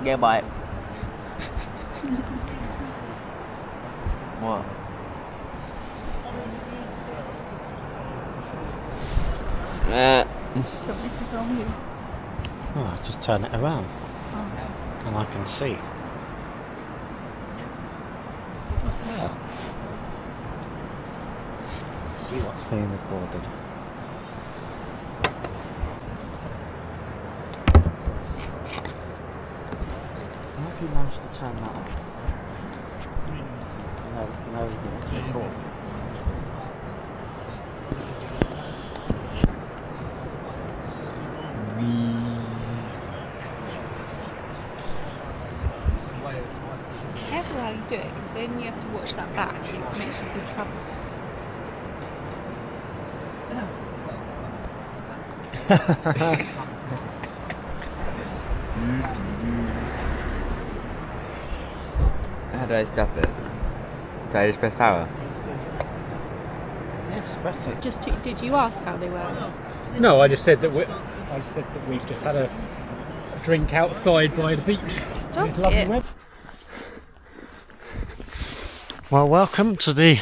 Yeah, but what? Do you want me to film you? Oh, just turn it around Oh. and I can see. Yeah. See what's being recorded. How have you managed to turn that off? No, you're going to record. Careful how you do it, because then you have to watch that back. It makes you feel troublesome. How do I stop it? Do I just press power? Yes, press it. Did you ask how they were? No, I just said that we've just had a drink outside by the beach. Stop It's lovely it. weather. Well, welcome to the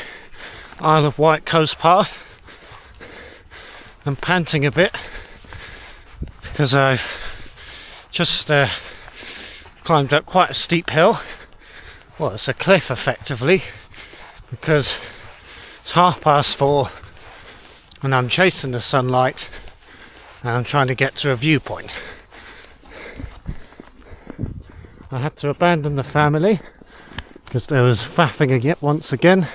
Isle of Wight coast path. I'm panting a bit because I've just climbed up quite a steep hill. Well, it's a cliff effectively, because it's 4:30 and I'm chasing the sunlight and I'm trying to get to a viewpoint. I had to abandon the family because there was faffing once again,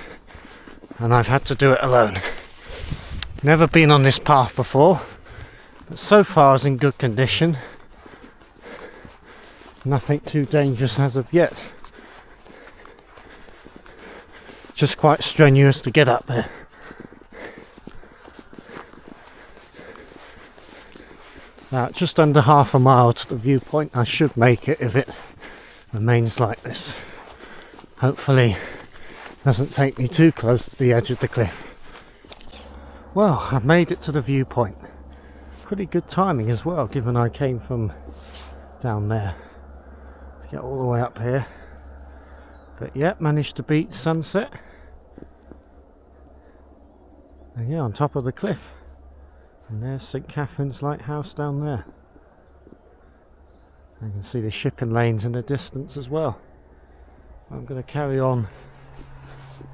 and I've had to do it alone. Never been on this path before, but so far it's in good condition. Nothing too dangerous as of yet. Just quite strenuous to get up there. Now, just under half a mile to the viewpoint. I should make it if it remains like this. Hopefully it doesn't take me too close to the edge of the cliff. Well, I've made it to the viewpoint. Pretty good timing as well, given I came from down there to get all the way up here. But yeah, managed to beat sunset. And yeah, on top of the cliff. And there's St Catherine's Lighthouse down there. You can see the shipping lanes in the distance as well. I'm going to carry on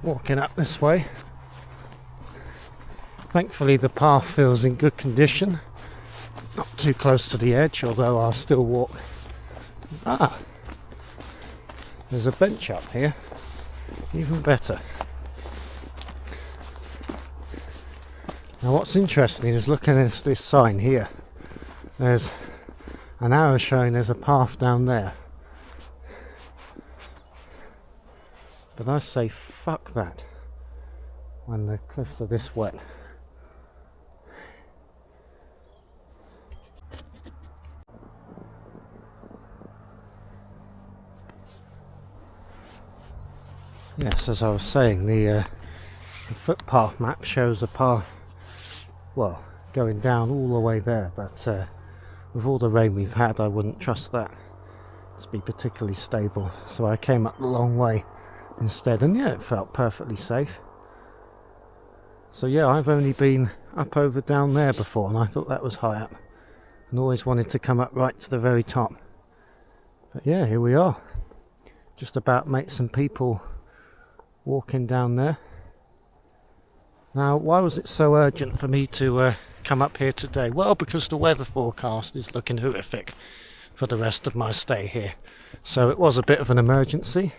walking up this way. Thankfully the path feels in good condition. Not too close to the edge, although I'll still walk. Ah! There's a bench up here. Even better. Now what's interesting is looking at this sign here. There's an arrow showing there's a path down there. But I say fuck that when the cliffs are this wet. Yes, as I was saying, the footpath map shows a path, well, going down all the way there, but with all the rain we've had, I wouldn't trust that to be particularly stable. So I came up the long way instead, and yeah, it felt perfectly safe. So yeah, I've only been up over down there before, and I thought that was high up, and always wanted to come up right to the very top. But yeah, here we are. Just about met some people walking down there. Now, why was it so urgent for me to come up here today? Well, because the weather forecast is looking horrific for the rest of my stay here. So it was a bit of an emergency.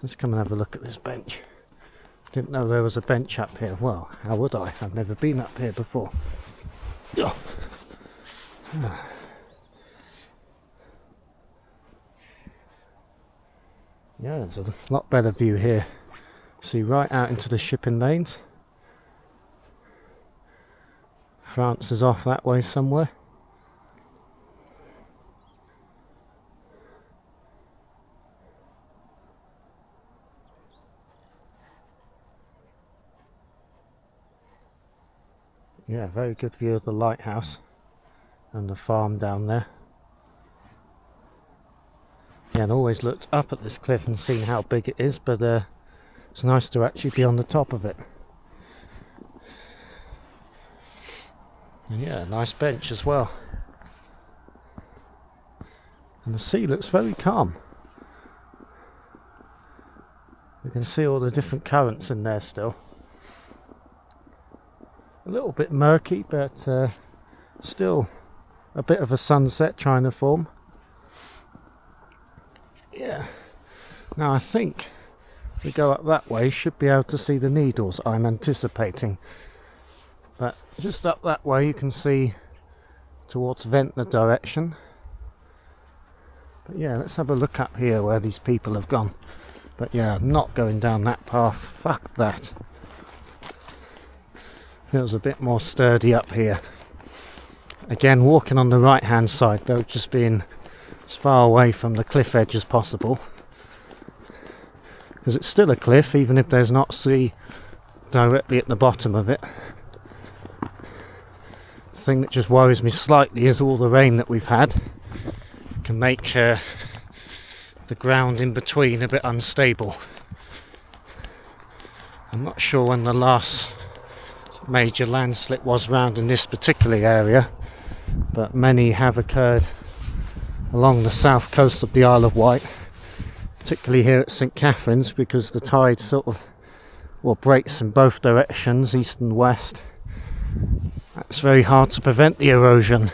Let's come and have a look at this bench. Didn't know there was a bench up here. Well, how would I? I've never been up here before. Oh. Yeah, there's a lot better view here. See right out into the shipping lanes. France is off that way somewhere. Yeah, very good view of the lighthouse and the farm down there. Yeah, and always looked up at this cliff and seen how big it is, but it's nice to actually be on the top of it. And yeah, nice bench as well. And the sea looks very calm. You can see all the different currents in there still. A little bit murky, but still a bit of a sunset trying to form. Yeah. Now I think if we go up that way, should be able to see the Needles, I'm anticipating. But just up that way you can see towards Ventnor direction. But yeah, let's have a look up here where these people have gone. But yeah, I'm not going down that path. Fuck that. Feels a bit more sturdy up here. Again, walking on the right hand side though, just being as far away from the cliff edge as possible. Because it's still a cliff, even if there's not sea directly at the bottom of it. The thing that just worries me slightly is all the rain that we've had can make the ground in between a bit unstable. I'm not sure when the last major landslip was round in this particular area, but many have occurred along the south coast of the Isle of Wight, particularly here at St Catherine's, because the tide sort of breaks in both directions, east and west. It's very hard to prevent the erosion,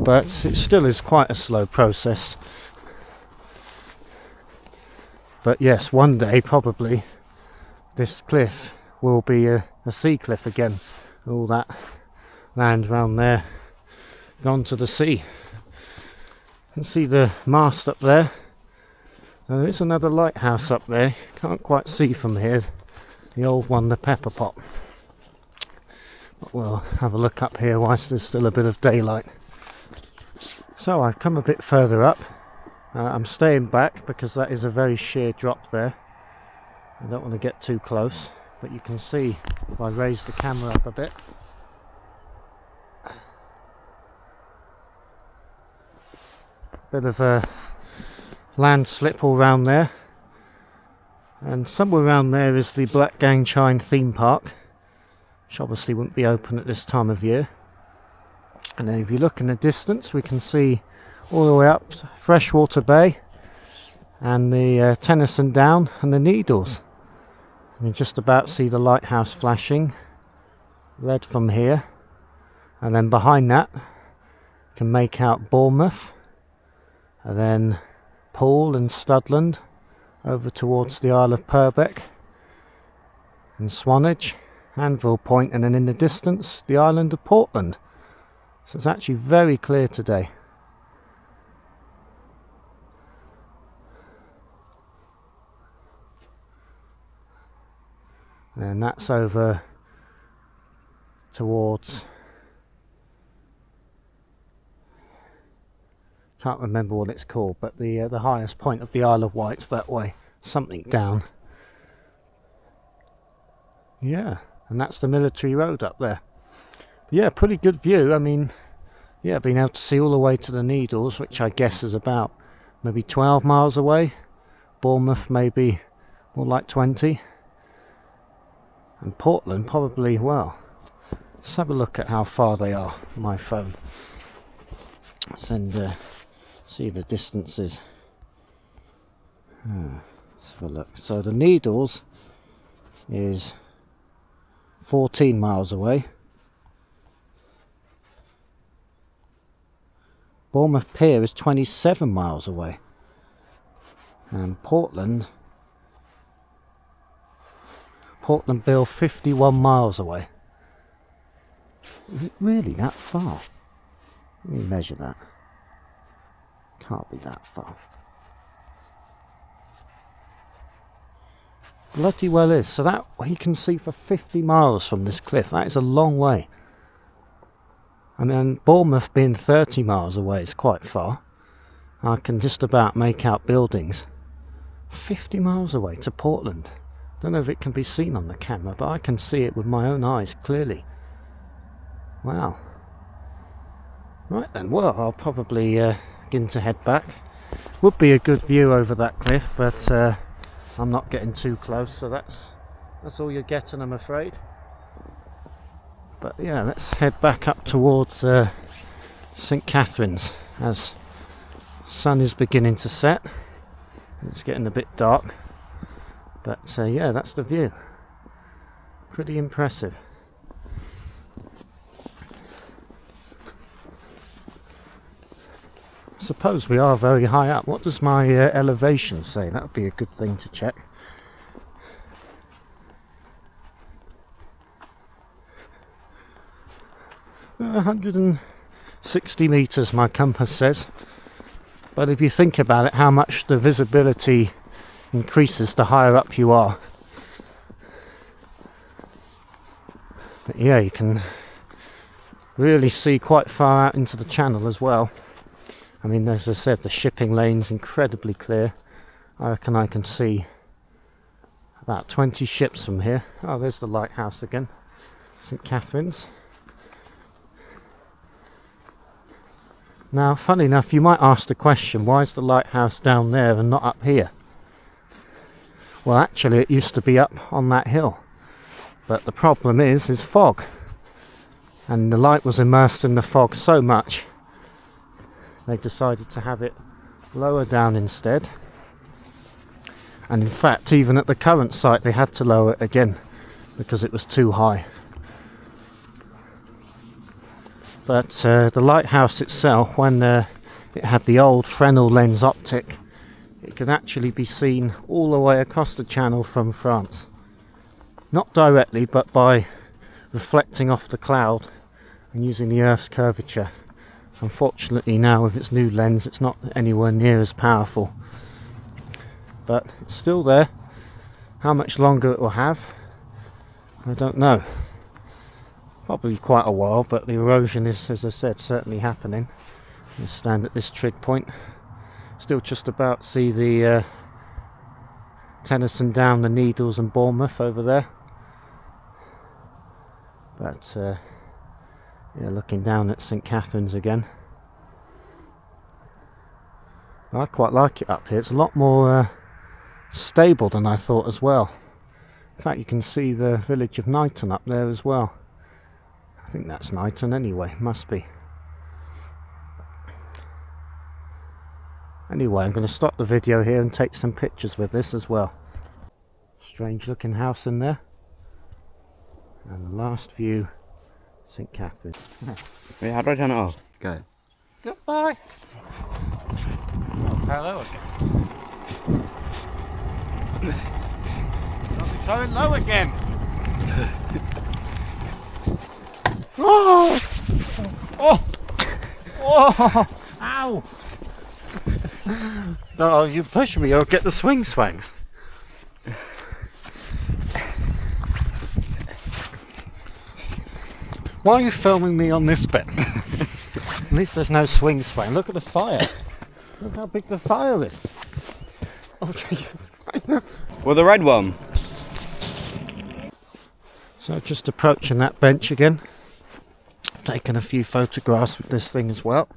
but it still is quite a slow process. But yes, one day probably this cliff will be a sea cliff again. All that land round there gone to the sea. You can see the mast up there. Now, there is another lighthouse up there. Can't quite see from here. The old one, the Pepper Pot. But we'll have a look up here whilst there's still a bit of daylight. So I've come a bit further up. I'm staying back because that is a very sheer drop there. I don't want to get too close, but you can see if I raise the camera up a bit. Bit of a landslip all round there, and somewhere around there is the Black Gang Chine theme park, which obviously wouldn't be open at this time of year. And then if you look in the distance, we can see all the way up Freshwater Bay and the Tennyson Down and the Needles. You can just about see the lighthouse flashing red from here, and then behind that you can make out Bournemouth, and then Poole and Studland over towards the Isle of Purbeck and Swanage, Anvil Point, and then in the distance the island of Portland. So it's actually very clear today. And that's over towards, Can't remember what it's called, but the highest point of the Isle of Wight's that way. Something down. Yeah, and that's the military road up there. But yeah, pretty good view. I mean, yeah, being able to see all the way to the Needles, which I guess is about maybe 12 miles away. Bournemouth maybe more like 20. And Portland probably, well, let's have a look at how far they are on my phone. And see the distances. Let's have a look. So the Needles is 14 miles away. Bournemouth Pier is 27 miles away. And Portland Bill 51 miles away. Is it really that far? Let me measure that. Can't be that far. Bloody well is. So that you can see for 50 miles from this cliff. That is a long way. And then Bournemouth being 30 miles away is quite far. I can just about make out buildings. 50 miles away to Portland. Don't know if it can be seen on the camera, but I can see it with my own eyes clearly. Wow. Right then, well, I'll probably begin to head back. Would be a good view over that cliff, but I'm not getting too close, so that's all you're getting, I'm afraid. But yeah, let's head back up towards St Catherine's as the sun is beginning to set. It's getting a bit dark, but yeah, that's the view. Pretty impressive. I suppose we are very high up. What does my elevation say? That would be a good thing to check. Uh, 160 meters my compass says. But if you think about it, how much the visibility increases the higher up you are. But yeah, you can really see quite far out into the channel as well. I mean, as I said, the shipping lane's incredibly clear. I reckon I can see about 20 ships from here. Oh, there's the lighthouse again, St Catherine's. Now, funny enough, you might ask the question, why is the lighthouse down there and not up here? Well, actually, it used to be up on that hill. But the problem is fog. And the light was immersed in the fog so much, they decided to have it lower down instead. And in fact, even at the current site, they had to lower it again because it was too high. But the lighthouse itself, when it had the old Fresnel lens optic, it could actually be seen all the way across the channel from France. Not directly, but by reflecting off the cloud and using the Earth's curvature. Unfortunately now with its new lens it's not anywhere near as powerful, but it's still there. How much longer it will have, I don't know. Probably quite a while, but the erosion is, as I said, certainly happening. I'll stand at this trig point. Still just about see the Tennyson Down, the Needles and Bournemouth over there. But yeah, looking down at St Catherine's again. I quite like it up here. It's a lot more stable than I thought as well. In fact, you can see the village of Knighton up there as well. I think that's Knighton anyway, must be. Anyway, I'm going to stop the video here and take some pictures with this as well. Strange looking house in there. And the last view, St Catherine. Wait, how do I turn it off? Go. Goodbye. Oh, hello again. I'll be so low again. Oh! Oh! Oh! Ow! Oh, you push me, I'll get the swangs. Why are you filming me on this bit? At least there's no swing. Look at the fire. Look how big the fire is. Oh Jesus. Well, the red one. So just approaching that bench again. Taking a few photographs with this thing as well.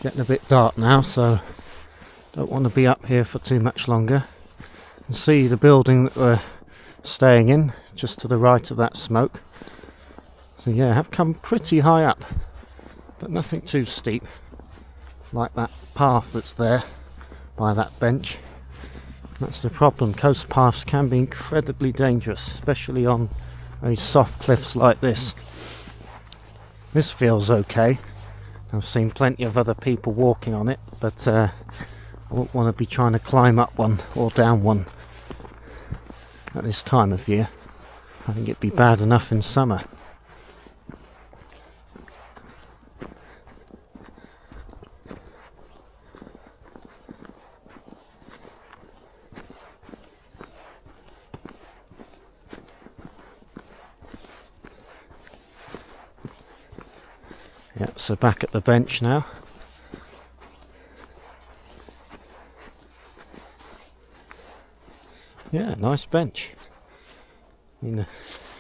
Getting a bit dark now, so don't want to be up here for too much longer. You can see the building that we're staying in just to the right of that smoke. So yeah, I have come pretty high up, but nothing too steep, like that path that's there by that bench. That's the problem. Coast paths can be incredibly dangerous, especially on very soft cliffs like this. This feels okay. I've seen plenty of other people walking on it, but I wouldn't want to be trying to climb up one or down one at this time of year. I think it'd be bad enough in summer. Yep, so back at the bench now. Yeah, nice bench. I mean,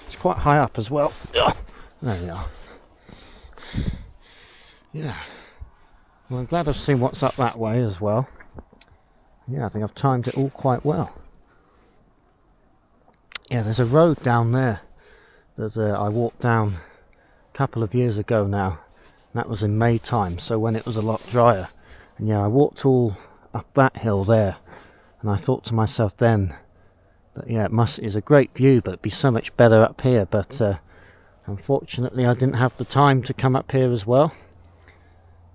it's quite high up as well. Ugh, there we are. Yeah. Well, I'm glad I've seen what's up that way as well. Yeah, I think I've timed it all quite well. Yeah, there's a road down there. I walked down a couple of years ago now. That was in May time, so when it was a lot drier. And yeah, I walked all up that hill there, and I thought to myself then that yeah, it's a great view, but it'd be so much better up here. But unfortunately, I didn't have the time to come up here as well.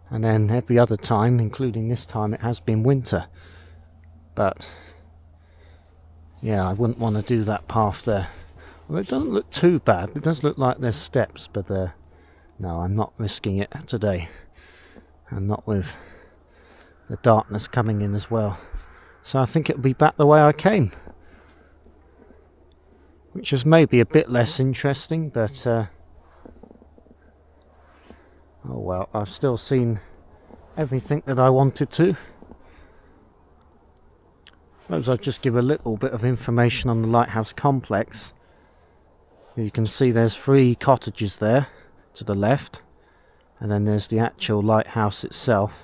And then every other time, including this time, it has been winter. But yeah, I wouldn't want to do that path there. Well, it doesn't look too bad. It does look like there's steps, but no, I'm not risking it today, and not with the darkness coming in as well. So I think it'll be back the way I came, which is maybe a bit less interesting, but oh well, I've still seen everything that I wanted to. Suppose I'll just give a little bit of information on the lighthouse complex. You can see there's 3 cottages there to the left, and then there's the actual lighthouse itself,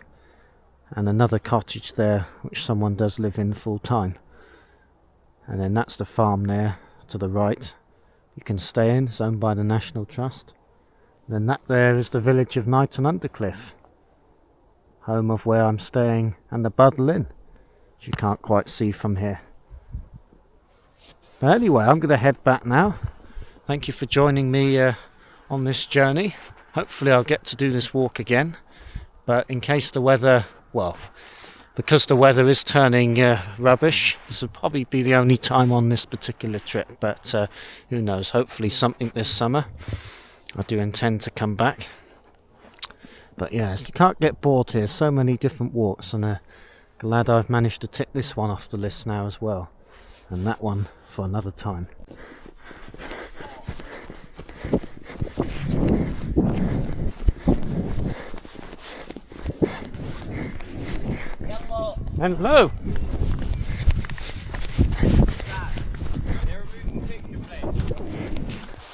and another cottage there which someone does live in full time, and then that's the farm there to the right you can stay in. It's owned by the National Trust. Then that there is the village of Knighton Undercliff, home of where I'm staying, and the Buddle Inn, which you can't quite see from here. But anyway, I'm going to head back now. Thank you for joining me on this journey. Hopefully I'll get to do this walk again, but in case the weather, well, because the weather is turning rubbish, this will probably be the only time on this particular trip, but who knows, hopefully something this summer. I do intend to come back, but yeah, you can't get bored here. So many different walks, and glad I've managed to tick this one off the list now as well, and that one for another time. Hello.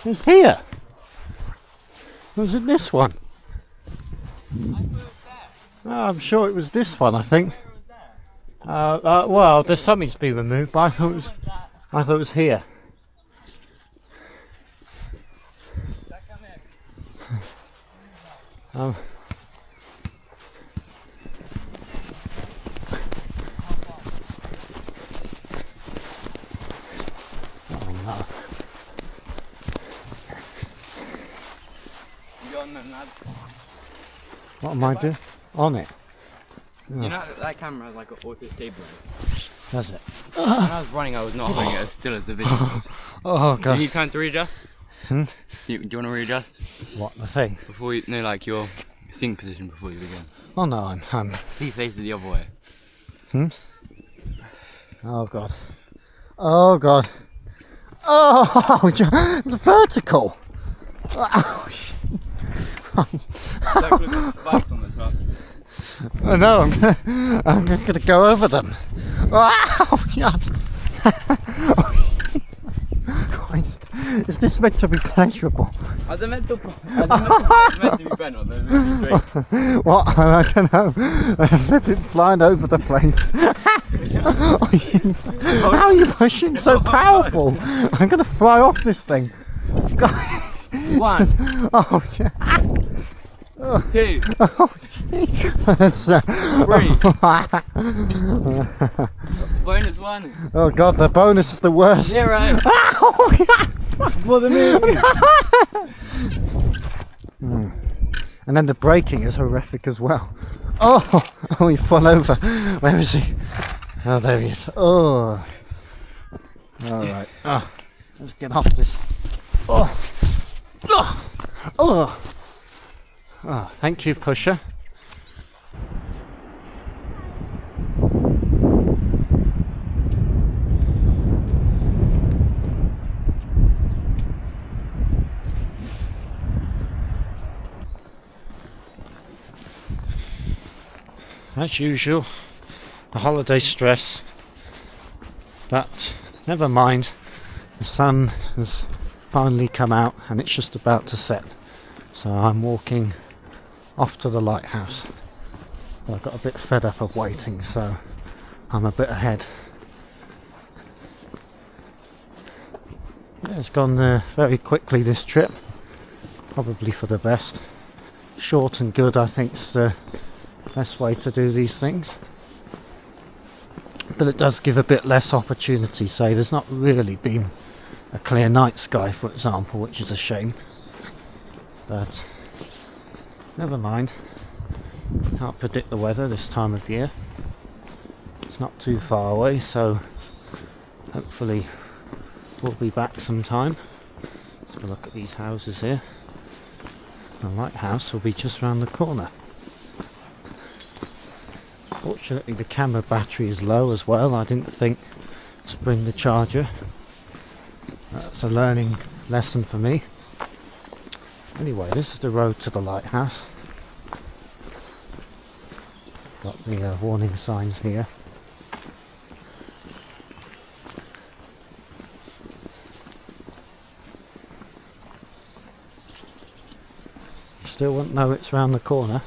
It's here. Was it this one? Oh, I'm sure it was this one, I think. Well, there's something to be removed, but I thought it was here. Oh no. What am I doing? On it? Oh. You know that camera has like an auto stabilizer. Does it? When I was running, I was not holding it as still as the video was. Oh god. Do you need time to readjust? Hmm? Do you want to readjust? What, the thing? Before you, no, like your sync position before you begin. Oh no, I'm Please face it the other way. Hmm? Oh god. Oh god. Oh, it's vertical. Oh, Don't look at the spikes on the top. Oh no, I'm gonna go over them. Oh, God. Christ. Is this meant to be pleasurable? Are they meant to be bent or they're meant to be straight? What? I don't know. They're flipping flying over the place. How are you pushing so powerful? I'm gonna fly off this thing. One. Oh yeah. Two. Oh, geez. 3. Bonus 1. Oh God, the bonus is the worst. 0. More than me. And then the braking is horrific as well. Oh, he fell over. Where is he? Oh, there he is. Oh. Alright. Oh, let's get off this. Oh. Oh. Oh. Oh, thank you, pusher. As usual, the holiday stress, but never mind, the sun has finally come out and it's just about to set, so I'm walking off to the lighthouse. I got a bit fed up of waiting, so I'm a bit ahead. Yeah, it's gone very quickly, this trip, probably for the best. Short and good, I think, is the best way to do these things, but it does give a bit less opportunity. Say there's not really been a clear night sky, for example, which is a shame, but never mind. Can't predict the weather this time of year. It's not too far away, so hopefully we'll be back sometime. Let's have a look at these houses here. The lighthouse will be just around the corner. Fortunately the camera battery is low as well. I didn't think to bring the charger. That's a learning lesson for me. Anyway, this is the road to the lighthouse. Got the warning signs here. Still won't know it's round the corner.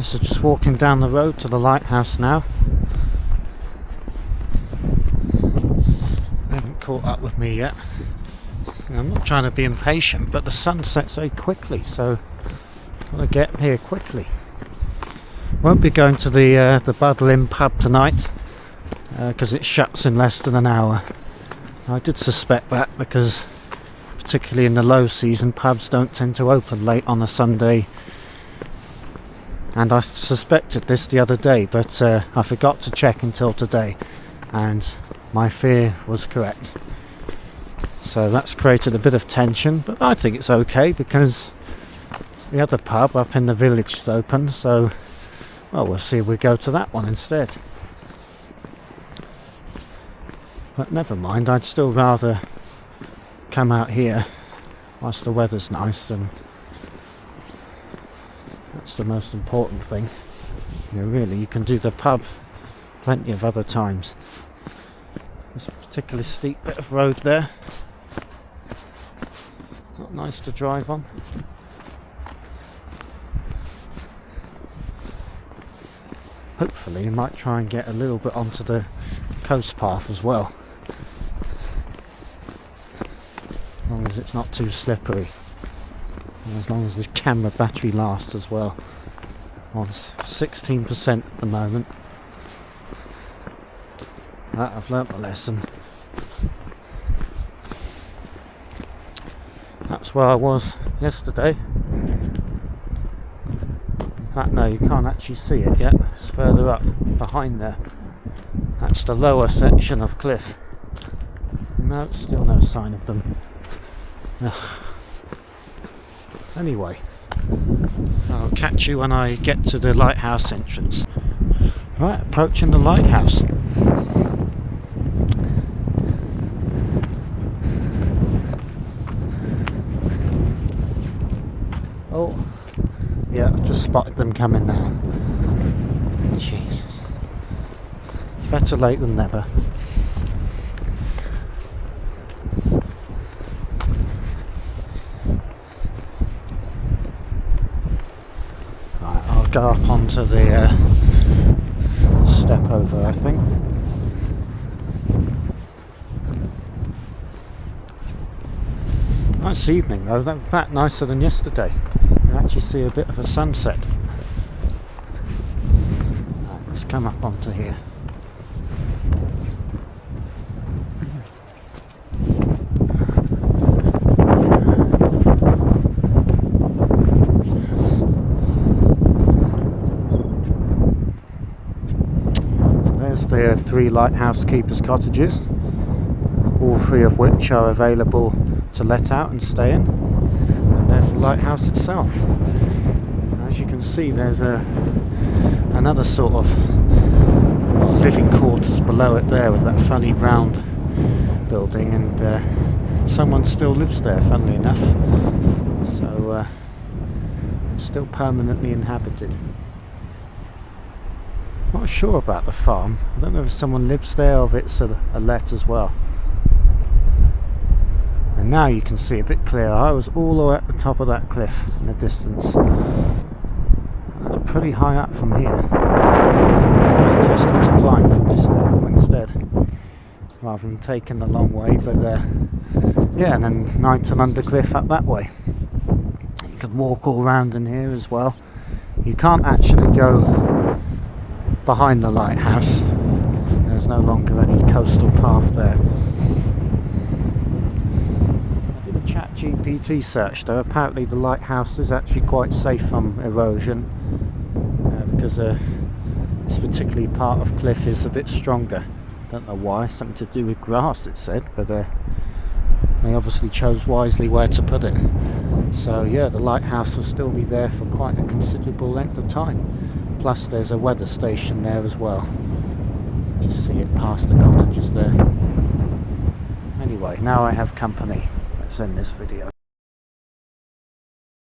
So just walking down the road to the lighthouse now. They haven't caught up with me yet. I'm not trying to be impatient, but the sun sets very quickly, so I've got to get here quickly. Won't be going to the Budle Inn pub tonight because it shuts in less than an hour. I did suspect that because particularly in the low season pubs don't tend to open late on a Sunday. And I suspected this the other day, but I forgot to check until today, and my fear was correct. So that's created a bit of tension, but I think it's okay because the other pub up in the village is open, so well, we'll see if we go to that one instead. But never mind, I'd still rather come out here whilst the weather's nice, and that's the most important thing. You know, really, you can do the pub plenty of other times. This particularly steep bit of road there, not nice to drive on. Hopefully you might try and get a little bit onto the coast path as well, as long as it's not too slippery. And as long as this camera battery lasts as well. On 16% at the moment. I've learnt my lesson. that's where I was yesterday. In fact, no, you can't actually see it yet. It's further up behind there. That's the lower section of cliff. No, still no sign of them. Ugh. Anyway, I'll catch you when I get to the lighthouse entrance. Right, approaching the lighthouse. Oh, yeah, I've just spotted them coming now. Jesus. Better late than never. Right, I'll go up onto the step over, I think. Nice evening though, that nicer than yesterday. You actually see a bit of a sunset. Right, let's come up onto here. There are 3 lighthouse keepers' cottages, all 3 of which are available to let out and stay in. And there's the lighthouse itself. As you can see, there's another sort of living quarters below it there with that funny round building, and someone still lives there, funnily enough. So it's still permanently inhabited. Not sure about the farm. I don't know if someone lives there or if it's a let as well. And now you can see a bit clearer. I was all the way at the top of that cliff in the distance. That's pretty high up from here. Quite interesting to climb from this level instead, rather than taking the long way. But yeah, and then Knighton Undercliff up that way. You can walk all around in here as well. You can't actually go behind the lighthouse. There's no longer any coastal path there. I did a ChatGPT search though. Apparently the lighthouse is actually quite safe from erosion because this particular part of cliff is a bit stronger. Don't know why, something to do with grass it said, but they obviously chose wisely where to put it. So yeah, the lighthouse will still be there for quite a considerable length of time. Plus there's a weather station there as well. Just see it past the cottages there. Anyway, now I have company. Let's end this video.